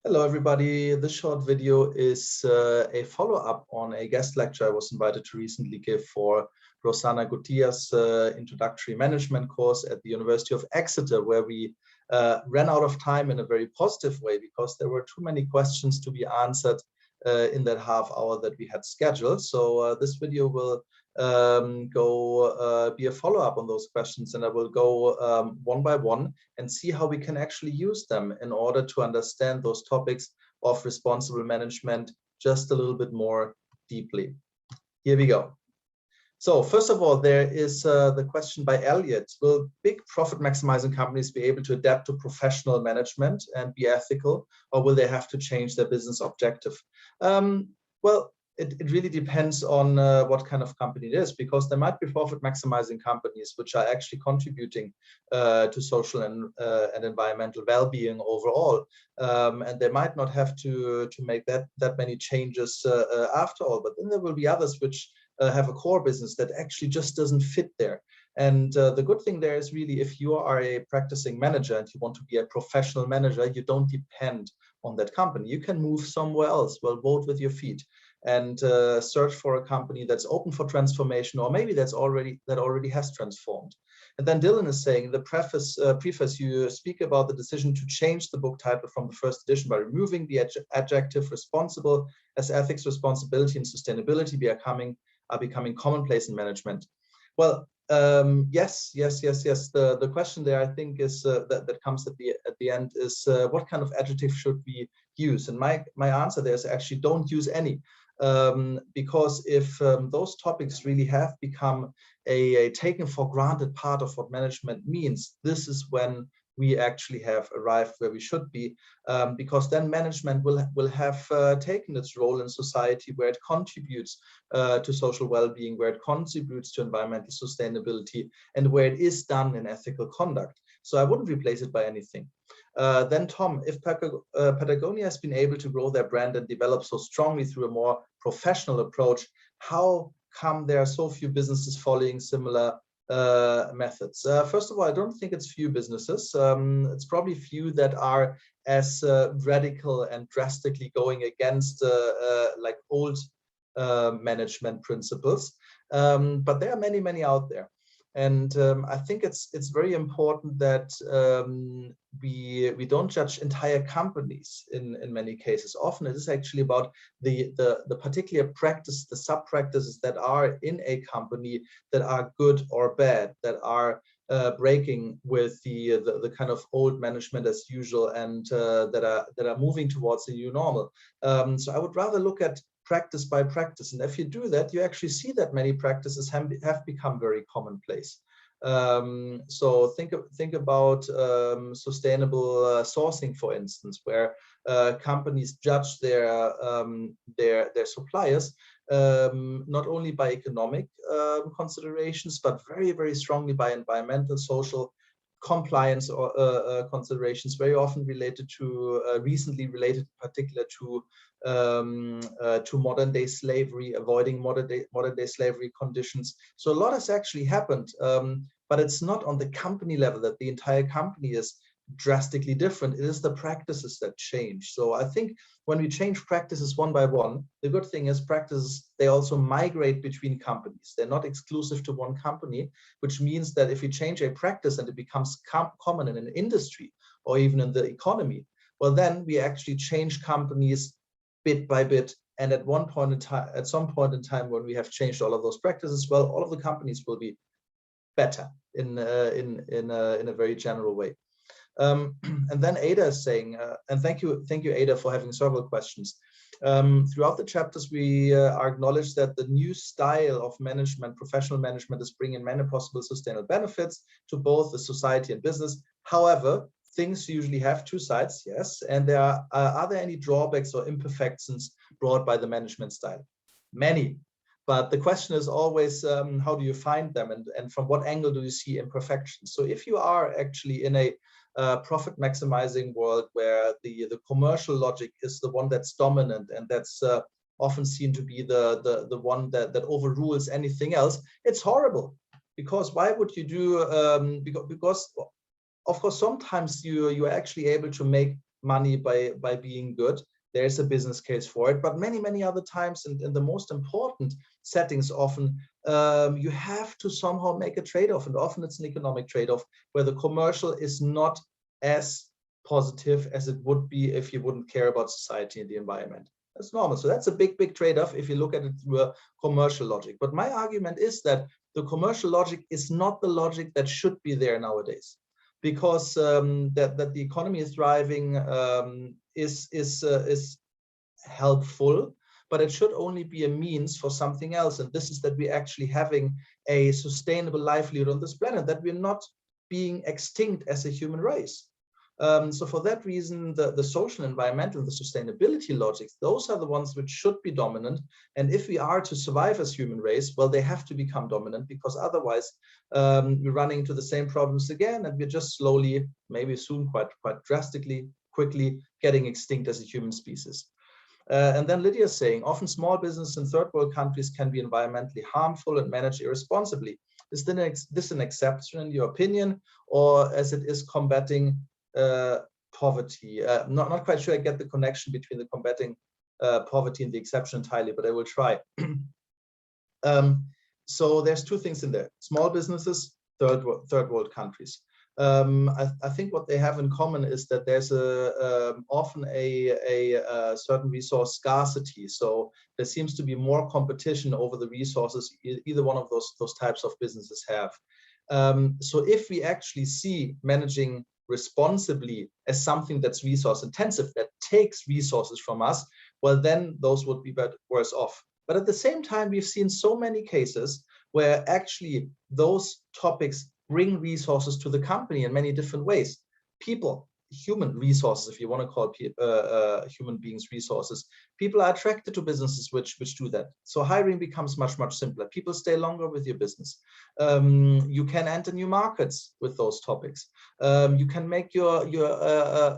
Hello, everybody. This short video is a follow-up on a guest lecture I was invited to recently give for Rossana Guttilla's introductory management course at the University of Exeter, where we ran out of time in a very positive way because there were too many questions to be answered in that half hour that we had scheduled. So this video will be a follow-up on those questions, and I will go one by one and see how we can actually use them in order to understand those topics of responsible management just a little bit more deeply. Here we go. So first of all, there is the question by Elliot. Will big profit maximizing companies be able to adapt to professional management and be ethical, or will they have to change their business objective? Well, it really depends on what kind of company it is, because there might be profit maximizing companies which are actually contributing to social and environmental well-being overall, and they might not have to make that many changes after all. But then there will be others which have a core business that actually just doesn't fit there. And the good thing there is really, if you are a practicing manager and you want to be a professional manager, you don't depend on that company. You can move somewhere else. Well, vote with your feet and search for a company that's open for transformation, or maybe that already has transformed. And then Dylan is saying, the preface you speak about the decision to change the book title from the first edition by removing the adjective responsible, as ethics, responsibility, and sustainability are becoming commonplace in management. Well, yes. The question there, I think, is that comes at the end is what kind of adjective should we use? And my answer there is actually don't use any. Because if those topics really have become a taken for granted part of what management means, this is when we actually have arrived where we should be, because then management will have taken its role in society, where it contributes to social well-being, where it contributes to environmental sustainability, and where it is done in ethical conduct. So I wouldn't replace it by anything. Then Tom, if Patagonia has been able to grow their brand and develop so strongly through a more professional approach, how come there are so few businesses following similar methods? First of all, I don't think it's few businesses. It's probably few that are as radical and drastically going against like old management principles, but there are many out there. And I think it's very important that we don't judge entire companies in many cases. Often it is actually about the particular practice, the sub-practices that are in a company that are good or bad, that are breaking with the kind of old management as usual, and that are moving towards a new normal. So I would rather look at practice by practice, and if you do that, you actually see that many practices have become very commonplace. So think about sustainable sourcing, for instance, where companies judge their suppliers not only by economic considerations, but very strongly by environmental, social, compliance or considerations, very often related to recently related in particular to modern day slavery, avoiding modern day slavery conditions. So a lot has actually happened, but it's not on the company level that the entire company is drastically different. It is the practices that change. So I think when we change practices one by one, the good thing is practices, they also migrate between companies. They're not exclusive to one company, which means that if you change a practice and it becomes common in an industry or even in the economy, well, then we actually change companies bit by bit. And at some point in time, when we have changed all of those practices, well, all of the companies will be better in a very general way. And then Ada is saying, and thank you Ada for having several questions. Throughout the chapters, we are acknowledged that the new style of management, professional management, is bringing many possible sustainable benefits to both the society and business. However, things usually have two sides, yes, and are there any drawbacks or imperfections brought by the management style? Many. But the question is always, how do you find them, and from what angle do you see imperfections? So if you are actually in a profit maximizing world where the commercial logic is the one that's dominant, and that's often seen to be the one that overrules anything else, it's horrible. Because why would you do, because of course sometimes you're actually able to make money by being good, there's a business case for it. But many other times, and in the most important settings, often you have to somehow make a trade-off, and often it's an economic trade-off where the commercial is not as positive as it would be if you wouldn't care about society and the environment. That's normal. So that's a big trade-off if you look at it through a commercial logic. But my argument is that the commercial logic is not the logic that should be there nowadays, because that the economy is thriving is helpful, but it should only be a means for something else. And this is that we're actually having a sustainable livelihood on this planet, that we're not being extinct as a human race. So for that reason, the social, environmental, the sustainability logics, those are the ones which should be dominant. And if we are to survive as human race, well, they have to become dominant, because otherwise we're running into the same problems again, and we're just slowly, maybe soon, quite drastically, quickly getting extinct as a human species. And then Lydia is saying, often small business in third world countries can be environmentally harmful and managed irresponsibly. Is this an exception in your opinion, or as it is combating poverty? Not quite sure I get the connection between the combating poverty and the exception entirely, but I will try. So there's two things in there: small businesses, third world countries. I think what they have in common is that there's often a certain resource scarcity. So there seems to be more competition over the resources either one of those types of businesses have. So if we actually see managing responsibly as something that's resource intensive, that takes resources from us, well, then those would be worse off. But at the same time, we've seen so many cases where actually those topics bring resources to the company in many different ways. People, human resources, if you want to call human beings resources, people are attracted to businesses which do that. So hiring becomes much simpler. People stay longer with your business. You can enter new markets with those topics. You can make your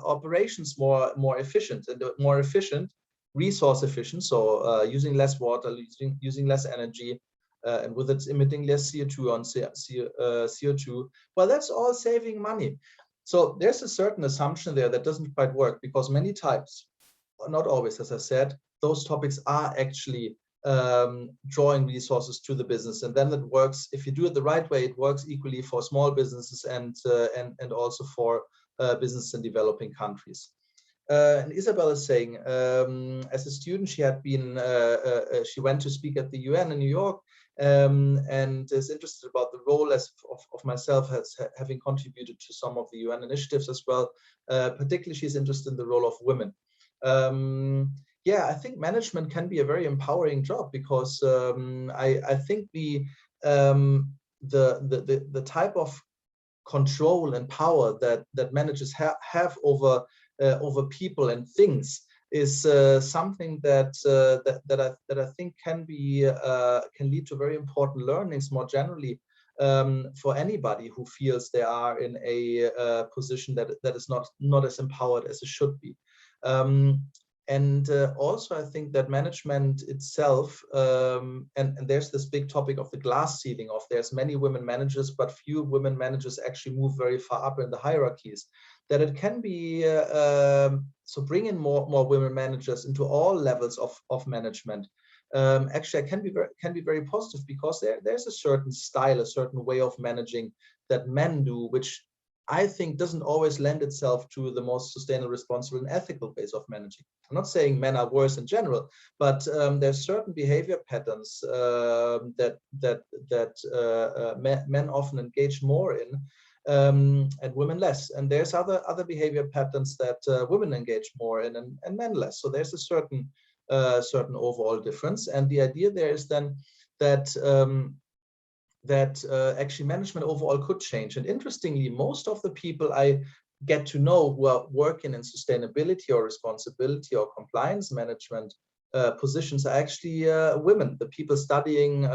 operations more efficient, and more efficient, resource efficient. So using less water, using less energy, and with it emitting less CO2, well, that's all saving money. So there's a certain assumption there that doesn't quite work, because many times, not always, as I said, those topics are actually drawing resources to the business, and then it works. If you do it the right way, it works equally for small businesses and also for business in developing countries. And Isabel is saying, as a student, she had been, she went to speak at the UN in New York, and is interested about the role of myself as having contributed to some of the UN initiatives as well. Particularly, she's interested in the role of women. Yeah, I think management can be a very empowering job, because I think the type of control and power that managers have over people and things is something that I think can lead to very important learnings more generally for anybody who feels they are in a position that is not as empowered as it should be. And also, I think that management itself, and there's this big topic of the glass ceiling of there's many women managers, but few women managers actually move very far up in the hierarchies, that it can be, so bring in more women managers into all levels of management. Actually, can be very positive, because there's a certain style, a certain way of managing that men do, which I think doesn't always lend itself to the most sustainable, responsible, and ethical ways of managing. I'm not saying men are worse in general, but there's certain behavior patterns that men often engage more in, and women less. And there's other behavior patterns that women engage more in, and men less. So there's a certain overall difference. And the idea there is then that actually management overall could change. And interestingly, most of the people I get to know who are working in sustainability or responsibility or compliance management positions are actually women. The people studying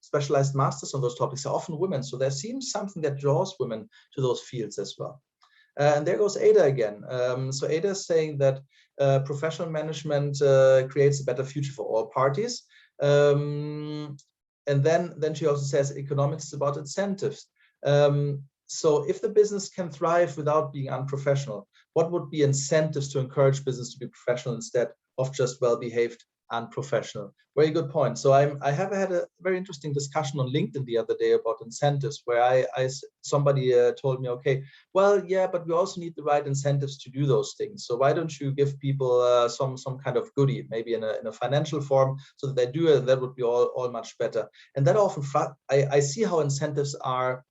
specialized masters on those topics are often women. So there seems something that draws women to those fields as well. And there goes Ada again. So Ada is saying that professional management creates a better future for all parties. And then she also says economics is about incentives. So if the business can thrive without being unprofessional, what would be incentives to encourage business to be professional instead of just well-behaved unprofessional? Very good point. So I have had a very interesting discussion on LinkedIn the other day about incentives, where somebody told me, okay, well, yeah, but we also need the right incentives to do those things. So why don't you give people some kind of goodie, maybe in a financial form, so that they do it? That would be all much better. And that often I see how incentives are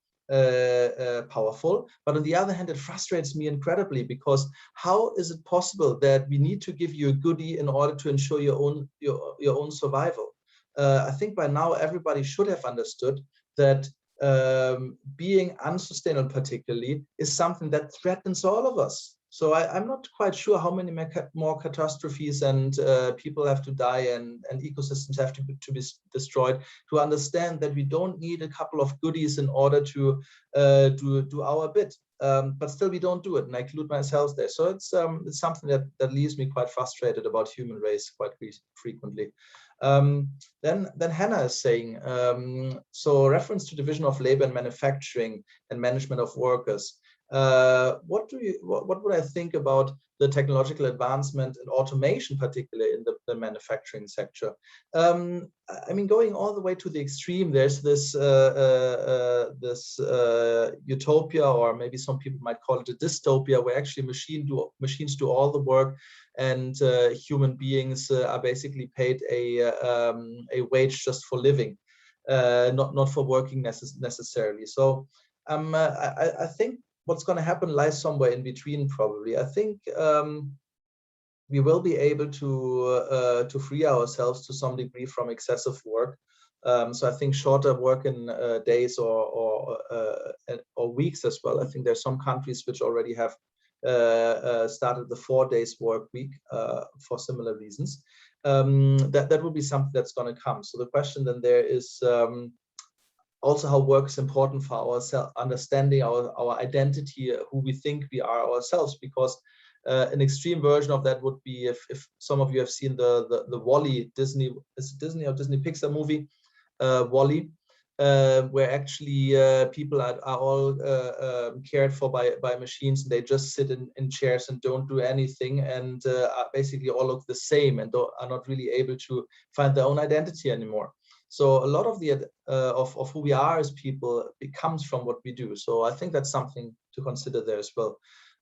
powerful, but on the other hand, it frustrates me incredibly, because how is it possible that we need to give you a goodie in order to ensure your own survival? I think by now everybody should have understood that being unsustainable particularly is something that threatens all of us. So I'm not quite sure how many more catastrophes and people have to die and ecosystems have to be destroyed to understand that we don't need a couple of goodies in order to do our bit. But still we don't do it, and I include myself there. So it's something that leaves me quite frustrated about human race quite frequently. Then Hannah is saying, so reference to division of labor and manufacturing and management of workers. What would I think about the technological advancement and automation, particularly in the manufacturing sector? I mean, going all the way to the extreme, there's this utopia, or maybe some people might call it a dystopia, where actually machines do all the work, and human beings are basically paid a wage just for living, not for working necessarily. So I think what's going to happen lies somewhere in between, probably. I think we will be able to free ourselves to some degree from excessive work. So I think shorter working days or weeks as well. I think there's some countries which already have started the 4 days work week for similar reasons. That will be something that's going to come. So the question then there is also how work is important for our understanding our identity, who we think we are ourselves, because an extreme version of that would be if some of you have seen the WALL-E Disney or Disney Pixar movie, WALL-E, where actually people are all cared for by machines, and they just sit in chairs and don't do anything, and basically all look the same and are not really able to find their own identity anymore. So a lot of the of who we are as people, it comes from what we do. So I think that's something to consider there as well.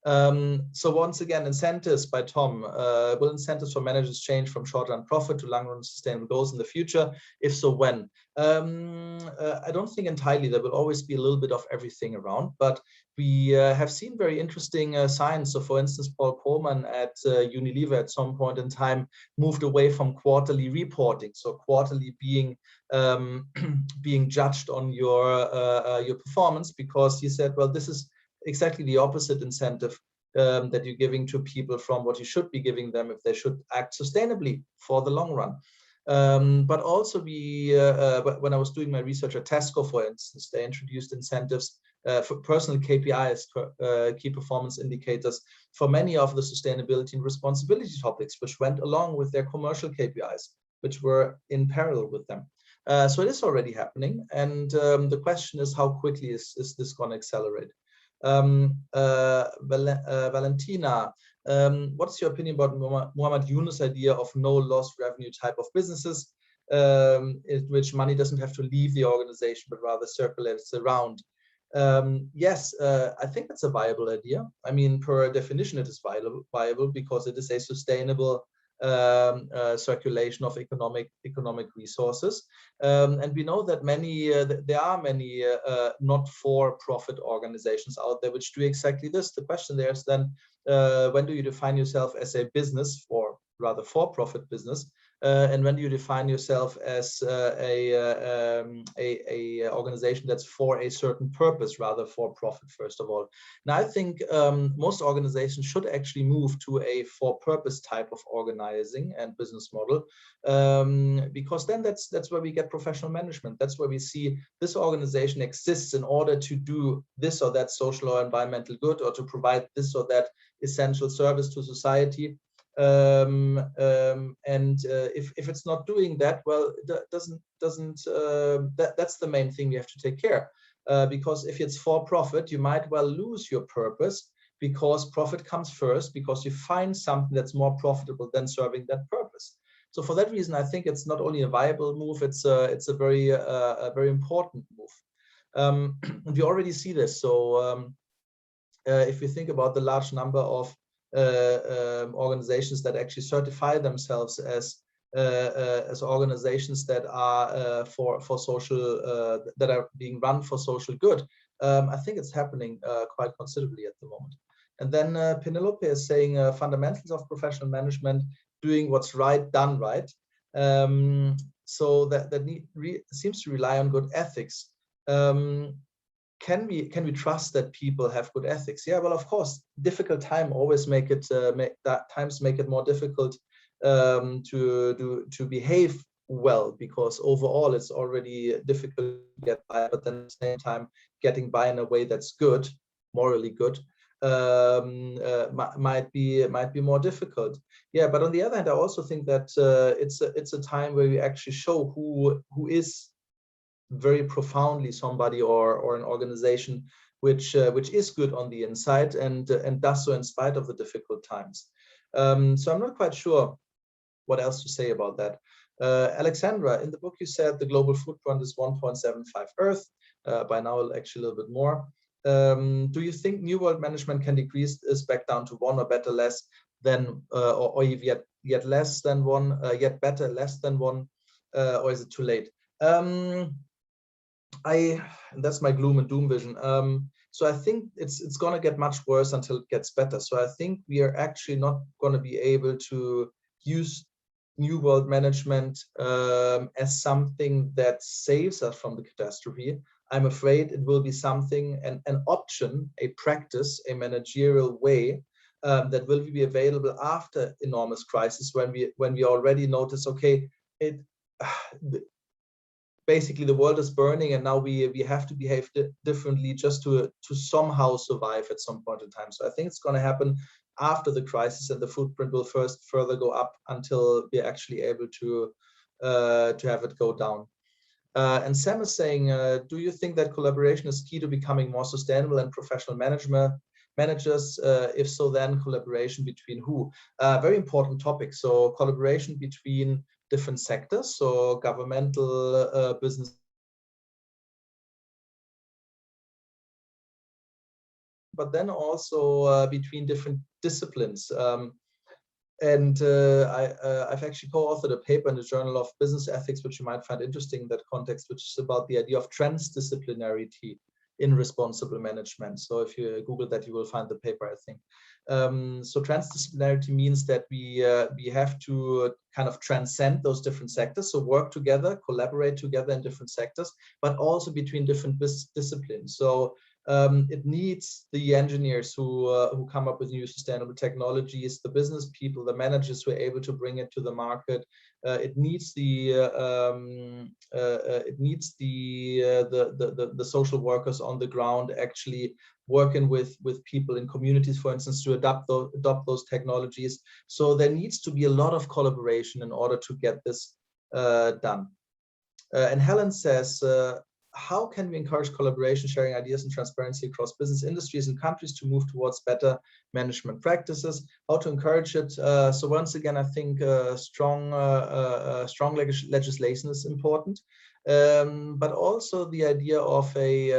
So once again, incentives by Tom. Will incentives for managers change from short-run profit to long-run sustainable goals in the future? If so, when? I don't think entirely. There will always be a little bit of everything around, but we have seen very interesting signs. So for instance, Paul Polman at Unilever at some point in time moved away from quarterly reporting. So quarterly being being judged on your performance, because he said, well, this is exactly the opposite incentive that you're giving to people from what you should be giving them if they should act sustainably for the long run. But also when I was doing my research at Tesco, for instance, they introduced incentives for personal KPIs, key performance indicators, for many of the sustainability and responsibility topics, which went along with their commercial KPIs, which were in parallel with them. So it is already happening. And the question is, how quickly is this going to accelerate? Valentina, what's your opinion about Muhammad Yunus' idea of no loss revenue type of businesses, in which money doesn't have to leave the organization, but rather circulates around? Yes, I think that's a viable idea. I mean, per definition, it is viable because it is a sustainable circulation of economic resources, and we know that there are many not-for-profit organizations out there which do exactly this. The question there is then, when do you define yourself as a business, or rather for-profit business, and when do you define yourself as a organization that's for a certain purpose, rather for profit, first of all? Now, I think most organizations should actually move to a for-purpose type of organizing and business model, because then that's where we get professional management. That's where we see this organization exists in order to do this or that social or environmental good, or to provide this or that essential service to society. If it's not doing that, well, that's the main thing we have to take care. because if it's for profit, you might well lose your purpose, because profit comes first, because you find something that's more profitable than serving that purpose. So for that reason, I think it's not only a viable move, it's a very important move. We already see this. So if you think about the large number of organizations that actually certify themselves as organizations that are for social, that are being run for social good, I think it's happening quite considerably at the moment. And then Penelope is saying fundamentals of professional management, doing what's right, done right. So that seems to rely on good ethics. Can we trust that people have good ethics? Yeah, well, of course, difficult time always make it more difficult to behave well, because overall it's already difficult to get by, but then at the same time getting by in a way that's good, morally good, might be more difficult. Yeah, but on the other hand, I also think that it's a time where we actually show who is very profoundly somebody or an organization which is good on the inside and does so in spite of the difficult times. So I'm not quite sure what else to say about that. Alexandra, in the book you said the global footprint is 1.75 Earth. By now actually a little bit more. Do you think New World management can decrease this back down to 1, or better less than, or yet less than 1, yet better less than 1, or is it too late? That's my gloom and doom vision. So I think it's going to get much worse until it gets better. So I think we are actually not going to be able to use New World management as something that saves us from the catastrophe. I'm afraid it will be something, an option, a practice, a managerial way that will be available after enormous crisis, when we already notice, okay, basically the world is burning and now we have to behave differently just to somehow survive at some point in time. So I think it's going to happen after the crisis, and the footprint will further go up until we're actually able to have it go down. And Sam is saying, do you think that collaboration is key to becoming more sustainable and professional managers? If so, then collaboration between who? Very important topic. So collaboration between different sectors, so governmental, business, but then also between different disciplines. I've actually co-authored a paper in the Journal of Business Ethics, which you might find interesting in that context, which is about the idea of transdisciplinarity in responsible management. So if you Google that, you will find the paper, I think. So transdisciplinarity means that we have to kind of transcend those different sectors, so work together, collaborate together in different sectors, but also between different disciplines. So it needs the engineers who come up with new sustainable technologies, the business people, the managers who are able to bring it to the market. It needs the social workers on the ground actually working with people in communities, for instance, to adopt those technologies. So there needs to be a lot of collaboration in order to get this done. And Helen says, how can we encourage collaboration, sharing ideas, and transparency across business industries and countries to move towards better management practices? How to encourage it? So once again, I think strong legislation is important, but also the idea of a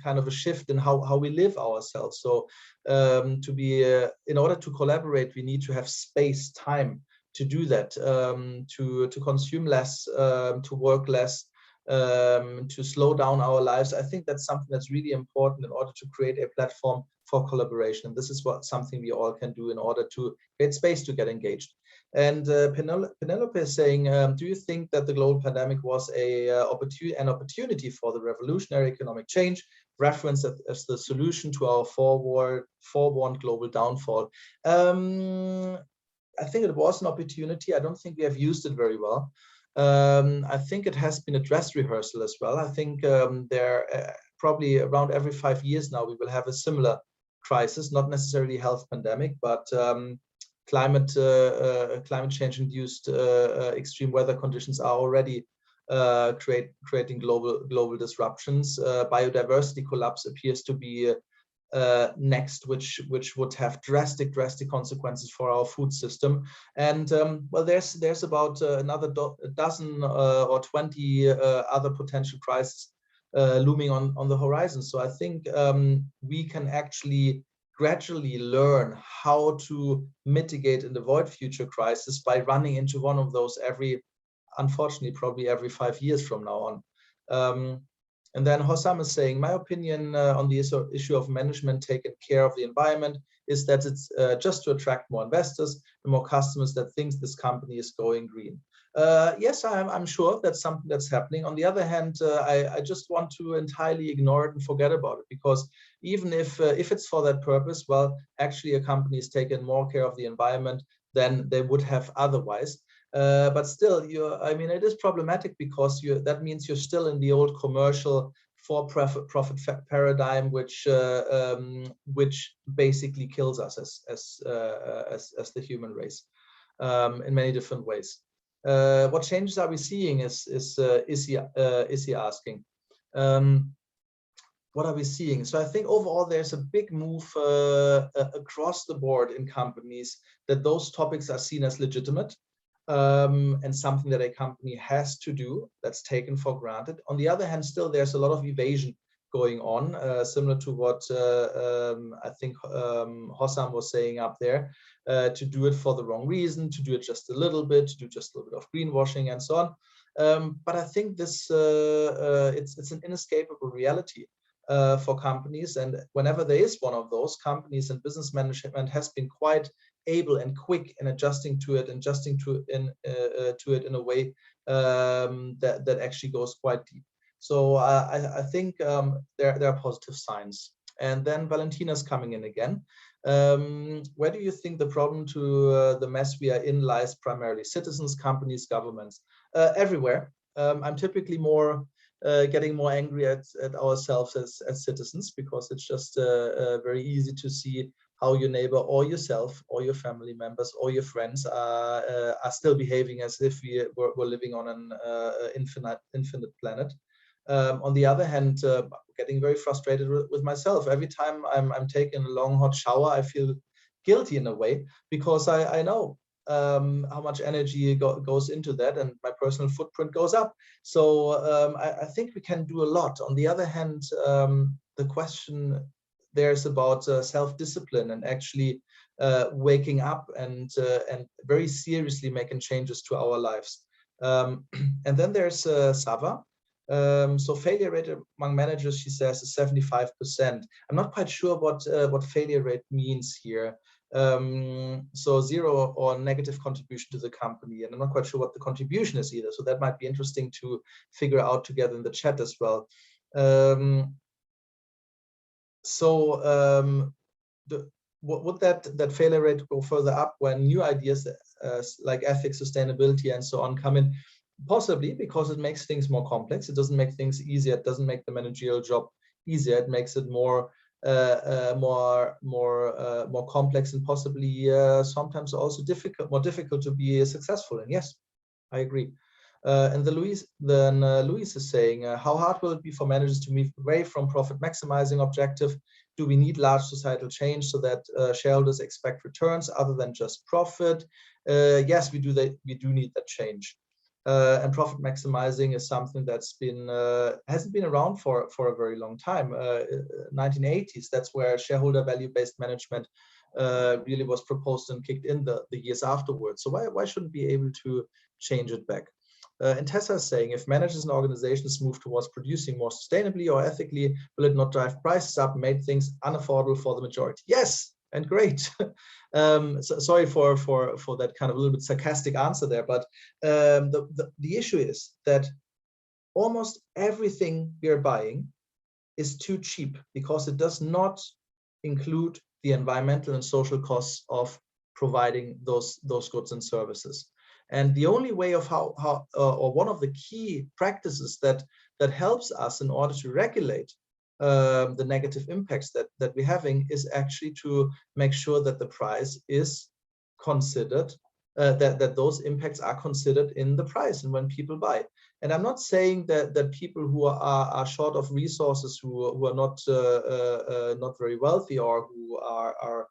kind of a shift in how we live ourselves. So in order to collaborate, we need to have space, time to do that, to consume less, to work less, to slow down our lives. I think that's something that's really important in order to create a platform for collaboration. And this is something we all can do in order to create space to get engaged. And Penelope is saying, do you think that the global pandemic was an opportunity for the revolutionary economic change, referenced as the solution to our forewarned global downfall? I think it was an opportunity. I don't think we have used it very well. I think it has been a dress rehearsal as well. I think probably around every 5 years now we will have a similar crisis, not necessarily health pandemic, but climate change induced extreme weather conditions are already creating global disruptions. Biodiversity collapse appears to be next, which would have drastic consequences for our food system. And well, there's about another dozen or 20 other potential crises looming on the horizon. So I think we can actually gradually learn how to mitigate and avoid future crises by running into one of those unfortunately, probably every 5 years from now on. And then Hossam is saying, my opinion on the issue of management taking care of the environment is that it's just to attract more investors and more customers that thinks this company is going green. Yes, I'm sure that's something that's happening. On the other hand, I just want to entirely ignore it and forget about it, because even if it's for that purpose, well, actually a company is taking more care of the environment than they would have otherwise. But still, I mean, it is problematic, because that means you're still in the old commercial for-profit paradigm, which basically kills us as the human race in many different ways. What changes are we seeing? Is he asking? What are we seeing? So I think overall there's a big move across the board in companies that those topics are seen as legitimate. And something that a company has to do, that's taken for granted. On the other hand, still there's a lot of evasion going on, similar to what I think Hossam was saying up there, to do it for the wrong reason, to do it just a little bit, to do just a little bit of greenwashing and so on. But I think this it's an inescapable reality for companies, and whenever there is one of those, companies and business management has been quite able and quick in adjusting to it in a way that actually goes quite deep. So I think there are positive signs. And then Valentina's coming in again. Where do you think the problem to the mess we are in lies primarily? Citizens, companies, governments? Everywhere. I'm typically getting more angry at ourselves as citizens, because it's just very easy to see how your neighbor or yourself or your family members or your friends are still behaving as if we were living on an infinite planet. On the other hand, getting very frustrated with myself. Every time I'm taking a long hot shower, I feel guilty in a way, because I know how much energy goes into that, and my personal footprint goes up. So I think we can do a lot. On the other hand, the question there's about self-discipline and actually waking up and very seriously making changes to our lives. And then there's Sava. So failure rate among managers, she says, is 75%. I'm not quite sure what failure rate means here. So zero or negative contribution to the company, and I'm not quite sure what the contribution is either. So that might be interesting to figure out together in the chat as well. Would that failure rate go further up when new ideas like ethics, sustainability, and so on come in? Possibly, because it makes things more complex. It doesn't make things easier. It doesn't make the managerial job easier. It makes it more complex, and possibly sometimes also more difficult to be successful. And yes, I agree. And Louise is saying, how hard will it be for managers to move away from profit maximizing objective? Do we need large societal change so that shareholders expect returns other than just profit? Yes, we do need that change. And profit maximizing is something that's hasn't been around for a very long time. 1980s, that's where shareholder value-based management really was proposed and kicked in the years afterwards. So why shouldn't we be able to change it back? And Tessa is saying, if managers and organizations move towards producing more sustainably or ethically, will it not drive prices up and make things unaffordable for the majority? Yes, and great. So sorry for that kind of a little bit sarcastic answer there, but the issue is that almost everything we are buying is too cheap, because it does not include the environmental and social costs of providing those goods and services. And the only way of or one of the key practices that helps us in order to regulate the negative impacts that we're having is actually to make sure that the price is considered that those impacts are considered in the price and when people buy. And I'm not saying that people who are short of resources, who are not very wealthy, or who are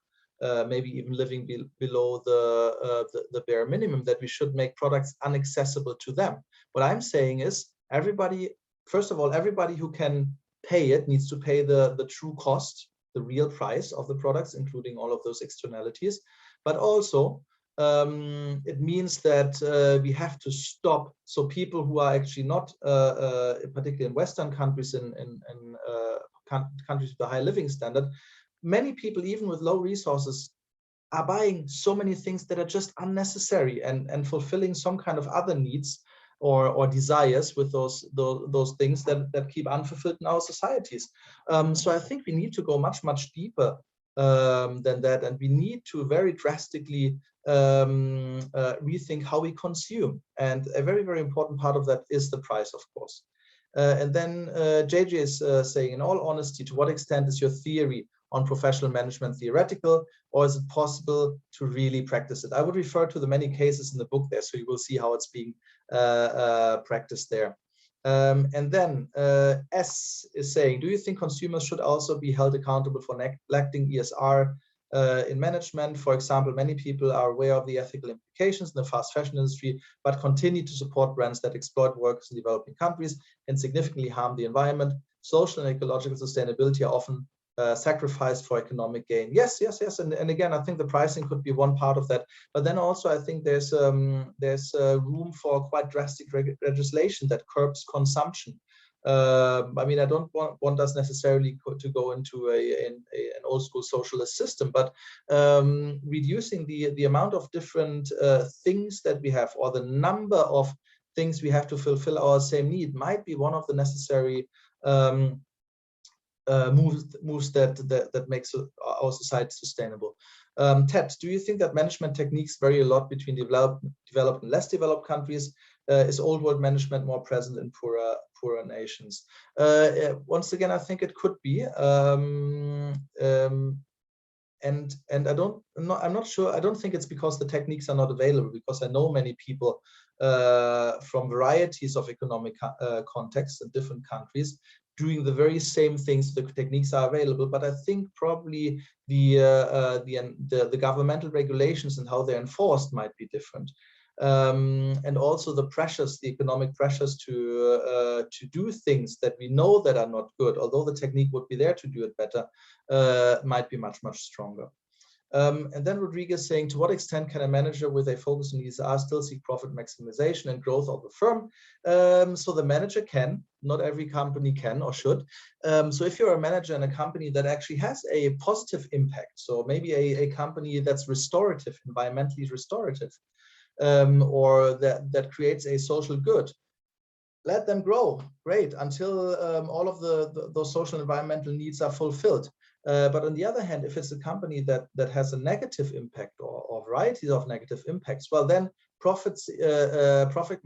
maybe even living below the bare minimum, that we should make products inaccessible to them. What I'm saying is, everybody, first of all, everybody who can pay it needs to pay the true cost, the real price of the products, including all of those externalities. But also, it means that we have to stop. So people who are actually not, particularly in Western countries, in countries with a high living standard, many people, even with low resources, are buying so many things that are just unnecessary, and fulfilling some kind of other needs or desires with those things that keep unfulfilled in our societies. So I think we need to go much deeper than that, and we need to very drastically rethink how we consume. And a very important part of that is the price, of course. And then JJ is saying, in all honesty, to what extent is your theory on professional management theoretical, or is it possible to really practice it? I would refer to the many cases in the book there, so you will see how it's being practiced there. And then S is saying, do you think consumers should also be held accountable for neglecting ESR in management? For example, many people are aware of the ethical implications in the fast fashion industry, but continue to support brands that exploit workers in developing countries and significantly harm the environment. Social and ecological sustainability are often sacrificed for economic gain. Yes. And again, I think the pricing could be one part of that. But then also, I think there's room for quite drastic legislation that curbs consumption. I mean, I don't want us necessarily to go into an old school socialist system, but reducing the amount of different things that we have, or the number of things we have to fulfill our same need, might be one of the necessary moves that makes our society sustainable. Ted, do you think that management techniques vary a lot between developed and less developed countries? Is old world management more present in poorer nations? Once again, I think it could be. And I'm not sure. I don't think it's because the techniques are not available, because I know many people from varieties of economic contexts in different countries doing the very same things. The techniques are available, but I think probably the governmental regulations and how they're enforced might be different. And also the pressures, the economic pressures to do things that we know that are not good, although the technique would be there to do it better, might be much stronger. And then Rodriguez saying, to what extent can a manager with a focus on ESR still seek profit maximization and growth of the firm? So the manager can, not every company can or should. So if you're a manager in a company that actually has a positive impact, so maybe a company that's restorative, environmentally restorative, or that creates a social good, let them grow, great, until all of those social and environmental needs are fulfilled. But on the other hand, if it's a company that has a negative impact, or varieties of negative impacts, well, then profit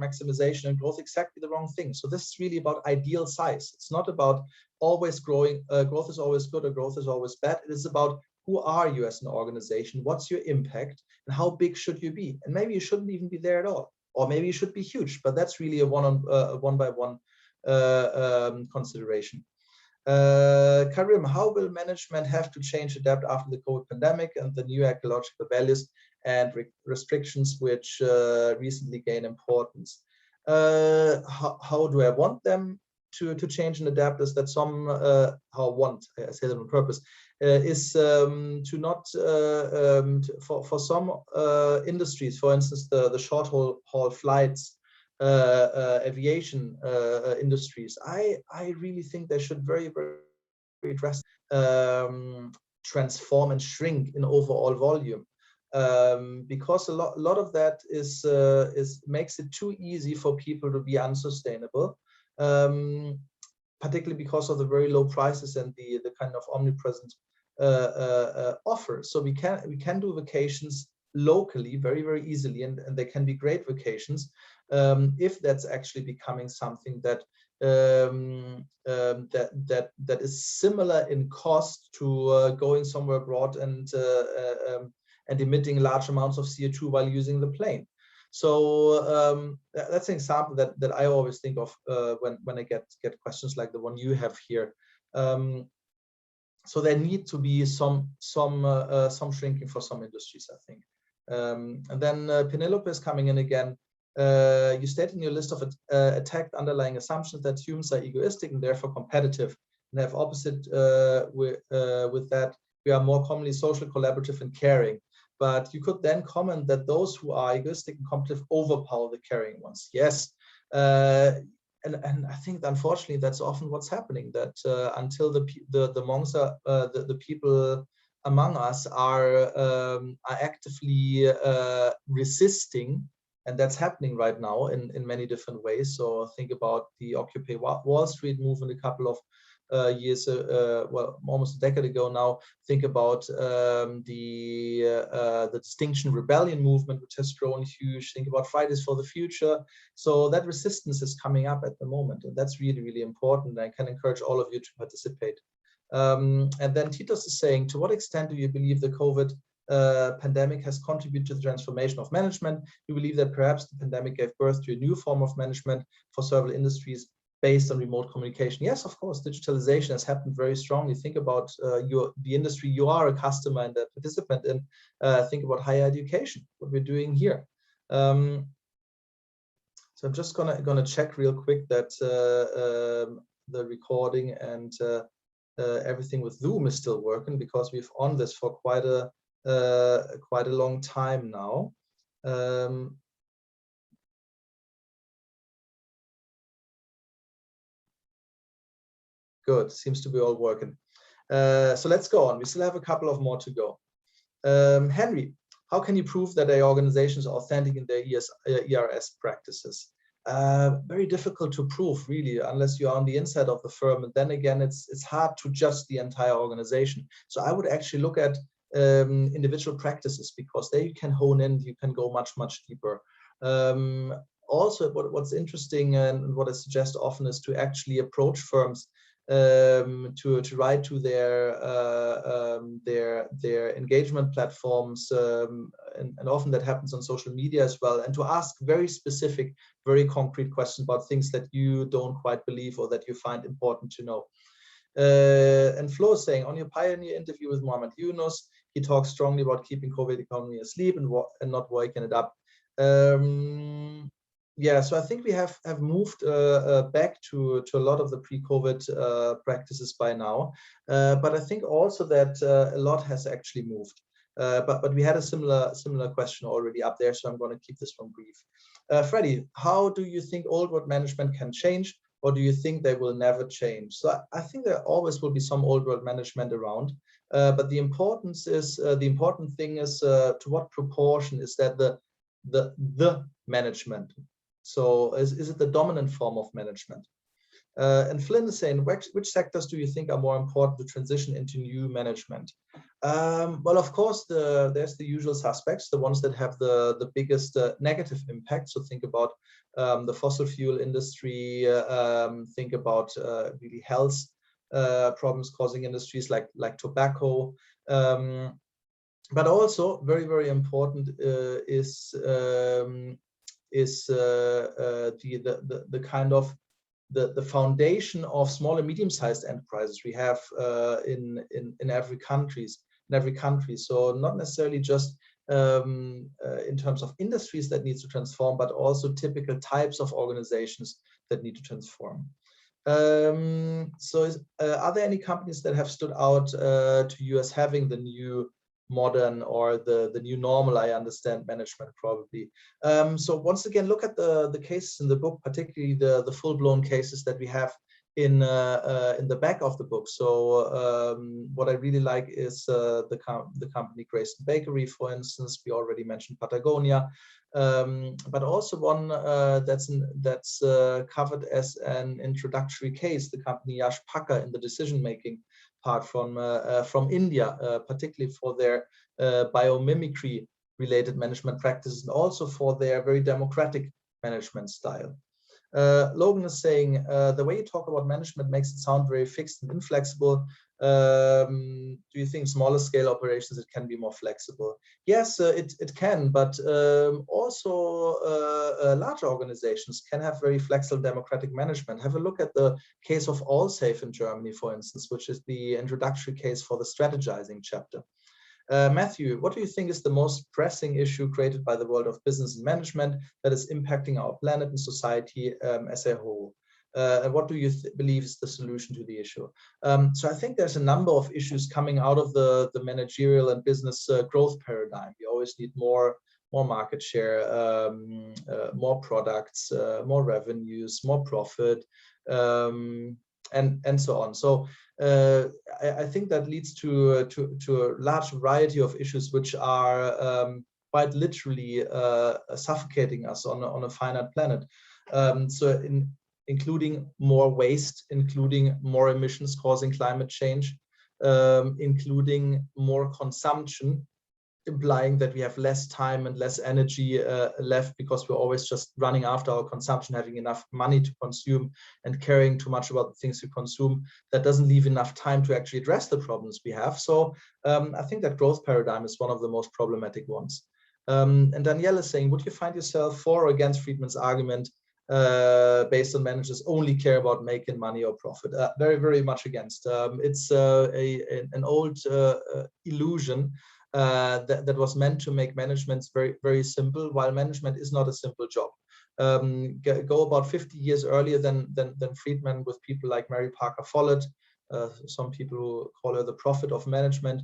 maximization and growth, exactly the wrong thing. So this is really about ideal size. It's not about always growing. Growth is always good or growth is always bad. It is about, who are you as an organization? What's your impact? And how big should you be? And maybe you shouldn't even be there at all. Or maybe you should be huge, but that's really a one-by-one consideration. Karim, how will management have to change, adapt after the COVID pandemic and the new ecological values and restrictions which recently gain importance? How do I want them to change and adapt? Is that some, I say that on purpose, is to not, for some industries, for instance, the short haul flights, aviation industries, I really think they should very drastically transform and shrink in overall volume, because a lot of that is makes it too easy for people to be unsustainable, particularly because of the very low prices and the kind of omnipresent offer. So we can do vacations locally very easily, and they can be great vacations, if that's actually becoming something that that is similar in cost to going somewhere abroad and and emitting large amounts of CO2 while using the plane. So that's an example that I always think of when I get questions like the one you have here. So there need to be some shrinking for some industries, I think. And then Penelope is coming in again. You state in your list of attacked underlying assumptions that humans are egoistic and therefore competitive, and have opposite with that. We are more commonly social, collaborative, and caring. But you could then comment that those who are egoistic and competitive overpower the caring ones. Yes. And I think, unfortunately, that's often what's happening, that until the monks are, the people among us are actively resisting, and that's happening right now in many different ways. So think about the Occupy Wall Street movement a couple of years, well, almost a decade ago now. Think about the Extinction Rebellion movement, which has grown huge. Think about Fridays for the Future. So that resistance is coming up at the moment, and that's really, really important. I can encourage all of you to participate. And then Titus is saying, to what extent do you believe the COVID pandemic has contributed to the transformation of management? Do you believe that perhaps the pandemic gave birth to a new form of management for several industries based on remote communication? Yes, of course, digitalization has happened very strongly. Think about the industry you are a customer and a participant in. Think about higher education, what we're doing here. So I'm just gonna check real quick that the recording and everything with Zoom is still working, because we've on this for quite a long time now. Good, seems to be all working. So let's go on. We still have a couple of more to go. Henry, how can you prove that a organization is authentic in their ERS practices? Very difficult to prove, really, unless you're on the inside of the firm. And then again, it's hard to judge the entire organization. So I would actually look at individual practices, because there you can hone in, you can go much, much deeper. Also, what's interesting and what I suggest often is to actually approach firms to write to their engagement platforms, and often that happens on social media as well, and to ask very specific, very concrete questions about things that you don't quite believe or that you find important to know. And Flo is saying, on your pioneer interview with Mohammed Yunus, he talks strongly about keeping COVID economy asleep and not waking it up. Yeah, so I think we have moved back to a lot of the pre-COVID practices by now, but I think also that a lot has actually moved. But we had a similar question already up there, so I'm going to keep this one brief. Freddie, how do you think old world management can change, or do you think they will never change? So I think there always will be some old world management around, but the important thing is to what proportion is that the management. So is it the dominant form of management? And Flynn is saying, which sectors do you think are more important to transition into new management? Well, of course, there's the usual suspects, the ones that have the biggest negative impact. So think about the fossil fuel industry, think about really health problems causing industries like tobacco. But also very, very important is the kind of the foundation of small and medium-sized enterprises we have in every country. So not necessarily just in terms of industries that needs to transform, but also typical types of organizations that need to transform. So are there any companies that have stood out to you as having the new modern or the new normal? I understand management probably. So once again, look at the cases in the book, particularly the full-blown cases that we have in the back of the book. So what I really like is the company Grayson Bakery, for instance. We already mentioned Patagonia, but also one that's covered as an introductory case, the company Yash Packer in the decision-making part from India, particularly for their biomimicry related management practices, and also for their very democratic management style. Logan is saying, the way you talk about management makes it sound very fixed and inflexible. Do you think smaller scale operations, it can be more flexible? Yes, it can, but also larger organizations can have very flexible democratic management. Have a look at the case of Allsafe in Germany, for instance, which is the introductory case for the strategizing chapter. Matthew, what do you think is the most pressing issue created by the world of business and management that is impacting our planet and society as a whole? And what do you believe is the solution to the issue? So I think there's a number of issues coming out of the managerial and business growth paradigm. We always need more market share, more products, more revenues, more profit, and so on. So I think that leads to a large variety of issues which are quite literally suffocating us on a finite planet. So including more waste, including more emissions causing climate change, including more consumption, implying that we have less time and less energy left because we're always just running after our consumption, having enough money to consume and caring too much about the things we consume. That doesn't leave enough time to actually address the problems we have. So I think that growth paradigm is one of the most problematic ones. And Danielle is saying, would you find yourself for or against Friedman's argument based on managers only care about making money or profit? Very, very much against. It's an old illusion that was meant to make management very, very simple, while management is not a simple job. Go about 50 years earlier than Friedman with people like Mary Parker Follett, some people call her the prophet of management,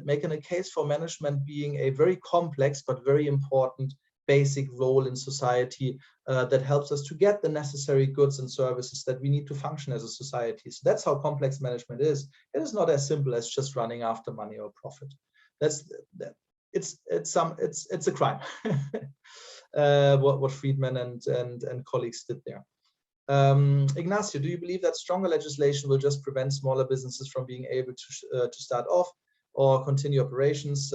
making a case for management being a very complex but very important basic role in society that helps us to get the necessary goods and services that we need to function as a society. So that's how complex management is. It is not as simple as just running after money or profit. It's a crime. What Friedman and colleagues did there. Ignacio, do you believe that stronger legislation will just prevent smaller businesses from being able to start off or continue operations?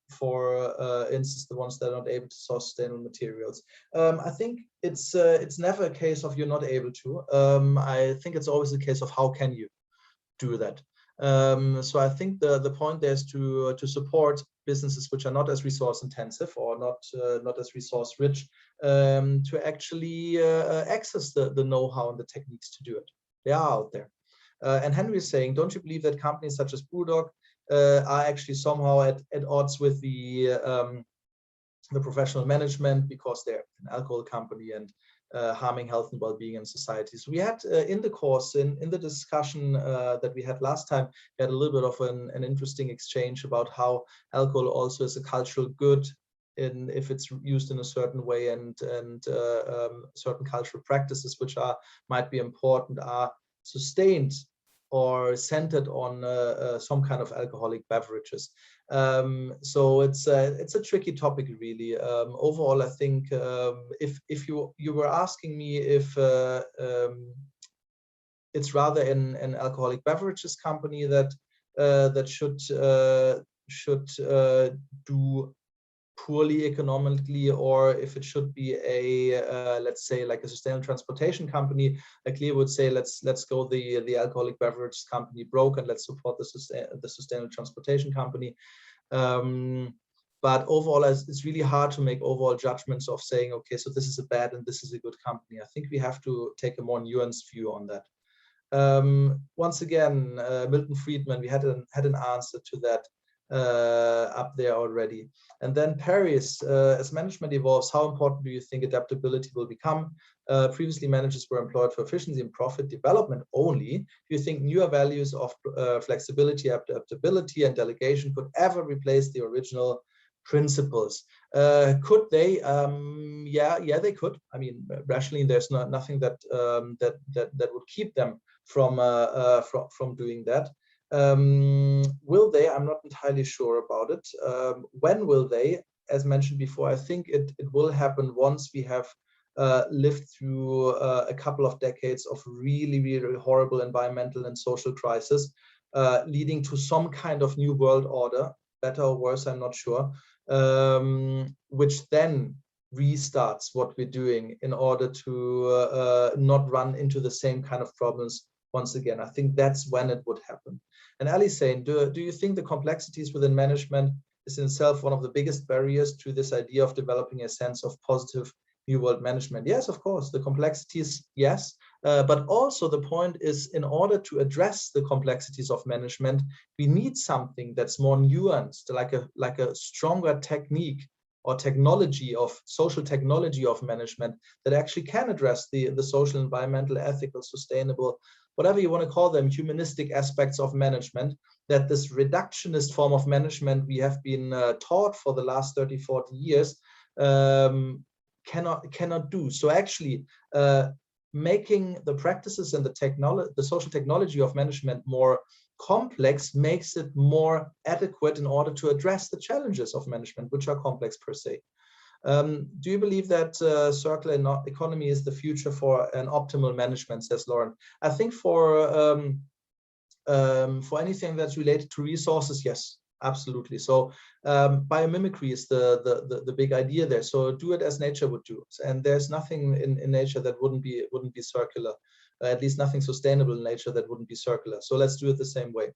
For instance, the ones that are not able to source sustainable materials. I think it's never a case of you're not able to. I think it's always a case of how can you do that. So I think the point there is to support businesses which are not as resource intensive or not as resource rich, to actually access the know-how and the techniques to do it. They are out there. And Henry is saying, don't you believe that companies such as Bulldog are actually somehow at odds with the professional management because they're an alcohol company and harming health and well-being in society? So we had in the course, in the discussion that we had last time, we had a little bit of an interesting exchange about how alcohol also is a cultural good if it's used in a certain way, and certain cultural practices which might be important are sustained or centered on some kind of alcoholic beverages. So it's a tricky topic, really. Overall, I think if you were asking me if it's rather an alcoholic beverages company that should do poorly economically, or if it should be a let's say like a sustainable transportation company, I clearly would say let's go the alcoholic beverage company broke and let's support the sustainable transportation company. But overall, it's really hard to make overall judgments of saying, okay, so this is a bad and this is a good company. I think we have to take a more nuanced view on that. Once again, Milton Friedman, we had an answer to that up there already. And then Paris, as management evolves, how important do you think adaptability will become? Previously, managers were employed for efficiency and profit development only. Do you think newer values of flexibility, adaptability, and delegation could ever replace the original principles? Could they? Yeah, they could. I mean, rationally, there's nothing that would keep them from doing that. Will they? I'm not entirely sure about it. When will they? As mentioned before, I think it will happen once we have lived through a couple of decades of really, really horrible environmental and social crisis, leading to some kind of new world order, better or worse, I'm not sure, which then restarts what we're doing in order to not run into the same kind of problems once again. I think that's when it would happen. And Ali's saying, do you think the complexities within management is in itself one of the biggest barriers to this idea of developing a sense of positive New World management? Yes, of course, the complexities, yes. But also the point is, in order to address the complexities of management, we need something that's more nuanced, like a stronger technique or technology of social technology of management that actually can address the social, environmental, ethical, sustainable, whatever you want to call them, humanistic aspects of management, that this reductionist form of management we have been taught for the last 30, 40 years cannot do. So actually making the practices and the social technology of management more complex makes it more adequate in order to address the challenges of management, which are complex per se. Do you believe that circular economy is the future for an optimal management, says Lauren? I think for anything that's related to resources, yes, absolutely. So biomimicry is the big idea there. So do it as nature would do, and there's nothing in nature that wouldn't be circular. At least nothing sustainable in nature that wouldn't be circular. So let's do it the same way.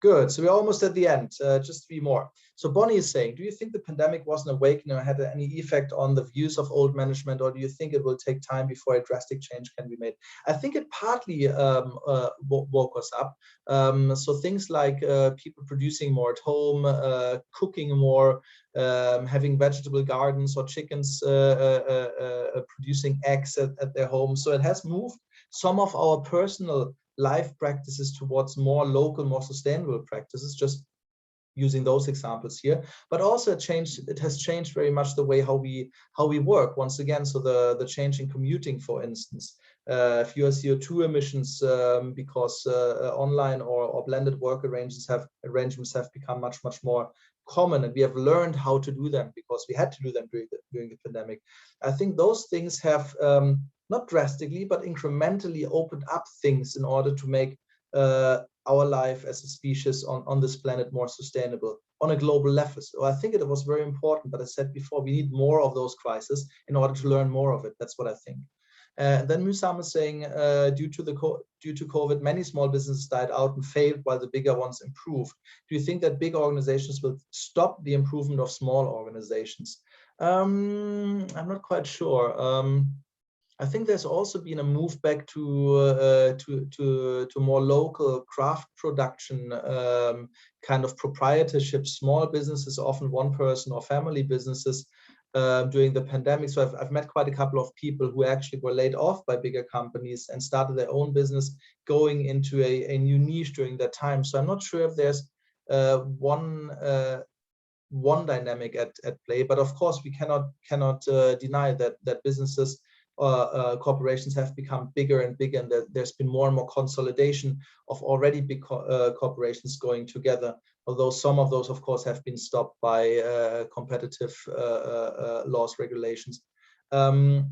Good, so we're almost at the end, just 3 more. So Bonnie is saying, do you think the pandemic was an awakening or had any effect on the views of old management, or do you think it will take time before a drastic change can be made? I think it partly woke us up. So things like people producing more at home, cooking more, having vegetable gardens or chickens producing eggs at their home. So it has moved some of our personal life practices towards more local, more sustainable practices, just using those examples here. But also it has changed very much the way how we work once again. So the change in commuting, for instance, fewer CO2 emissions because online or blended work arrangements have become much more common, and we have learned how to do them because we had to do them during the pandemic. I think those things have not drastically, but incrementally opened up things in order to make our life as a species on this planet more sustainable on a global level. So I think it was very important, but I said before, we need more of those crises in order to learn more of it. That's what I think. Then Musam is saying, due to COVID, many small businesses died out and failed while the bigger ones improved. Do you think that big organizations will stop the improvement of small organizations? I'm not quite sure. I think there's also been a move back to more local craft production, kind of proprietorship, small businesses, often one person or family businesses during the pandemic. So I've met quite a couple of people who actually were laid off by bigger companies and started their own business, going into a new niche during that time. So I'm not sure if there's one dynamic at play, but of course we cannot deny that businesses corporations have become bigger and bigger, and there's been more and more consolidation of already big corporations going together, although some of those of course have been stopped by competitive laws, regulations. And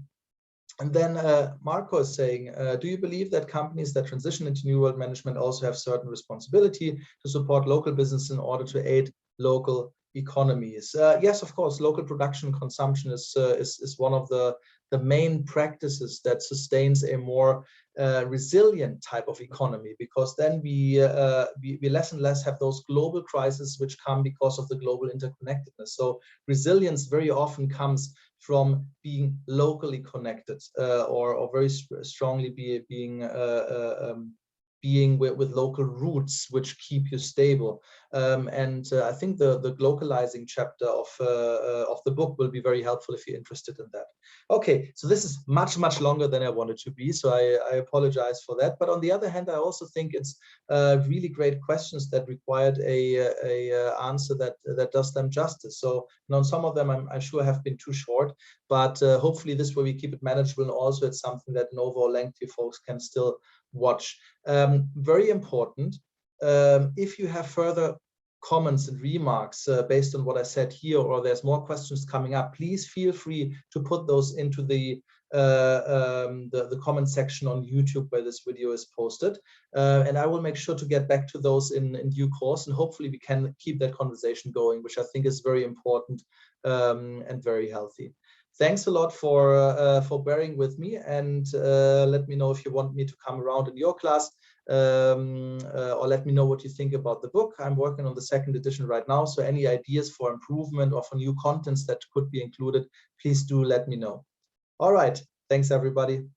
then Marco is saying, do you believe that companies that transition into New World management also have certain responsibility to support local business in order to aid local economies? Yes, of course, local production consumption is one of the main practices that sustains a more resilient type of economy, because then we less and less have those global crises which come because of the global interconnectedness. So resilience very often comes from being locally connected or very strongly being with local roots which keep you stable. And I think the globalizing chapter of the book will be very helpful if you're interested in that. Okay, so this is much longer than I wanted to be, so I apologize for that. But on the other hand, I also think it's really great questions that required a answer that does them justice. So some of them I'm sure have been too short, but hopefully this way we keep it manageable, and also it's something that novo lengthy folks can still watch. Very important, if you have further comments and remarks based on what I said here, or there's more questions coming up, please feel free to put those into the the comment section on YouTube where this video is posted. And I will make sure to get back to those in due course, and hopefully we can keep that conversation going, which I think is very important and very healthy. Thanks a lot for bearing with me, and let me know if you want me to come around in your class, or let me know what you think about the book. I'm working on the 2nd edition right now, so any ideas for improvement or for new contents that could be included, please do let me know. All right, thanks everybody.